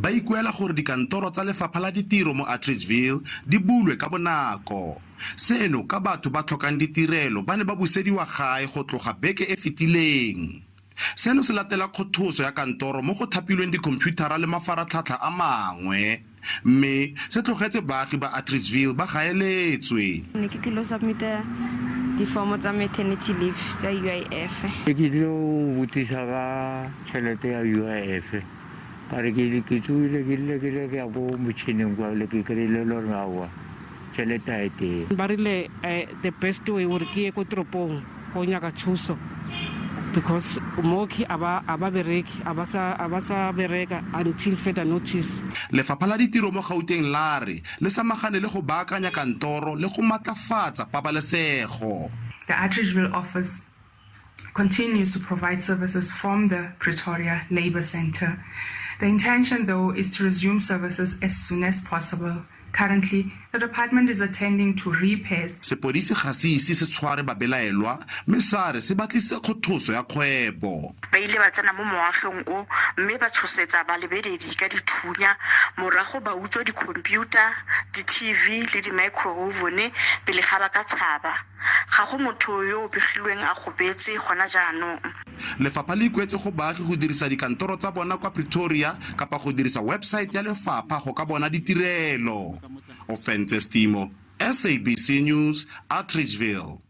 ba ikuela gore dikantoro tsa lefapha la ditiro mo Atteridgeville di bulwe ka bonako. Seno ka batho ba tlhokang ditirelo ba ne ba busediwa gae go tloga beke e fetileng. Seno se latela khothoso ya kantoro mo go thapilweng dikhomphiuthara le mafaratlhatlha a mangwe. Mme se tlogetse baagi ba Atteridgeville ba gaeletswe. Ne ke tlo submita difomo tsa maternity leave tsa UIF. Ke tlo botsisa ka tšhelete ya UIF. Ka re ke tsoile ke ya bo motšhineng kwa le ke kry-ile le gore aowa tšhelete a e teng. Ba rile the best way gore ke ye ko toropong go nyaka thuso because mooki a ba bereki a ba sa bereka until further notice. Lefapha la ditiro mo Gauteng la re le samagane le go baakanya kantoro le go matlafatsa pabalesego. The Atteridgeville office continues to provide services from the Pretoria Labour Centre. The intention, though, is to resume services as soon as possible. Currently, the department is attending to repairs. Sepolesa ga se ise se tshware babelaelwa mme sare se batlise khothoso ya kgwebo. Ba ile ba tsena mo moageng o mme ba tshosetsa ba lebeledi ka dithunya morago ba utswa dikhomphiutha, di-TV le di-microwave pele ga ba ka tshaba. Ga go motho yo o begilweng a gobetse gona jaanong. Lefapha le ikwetse go baagi go dirisa dikantoro tsa bona kwa Pretoria kapa go dirisa website ya lefapha go ka bona ditirelo. Offense Stimo, SABC News, Atteridgeville.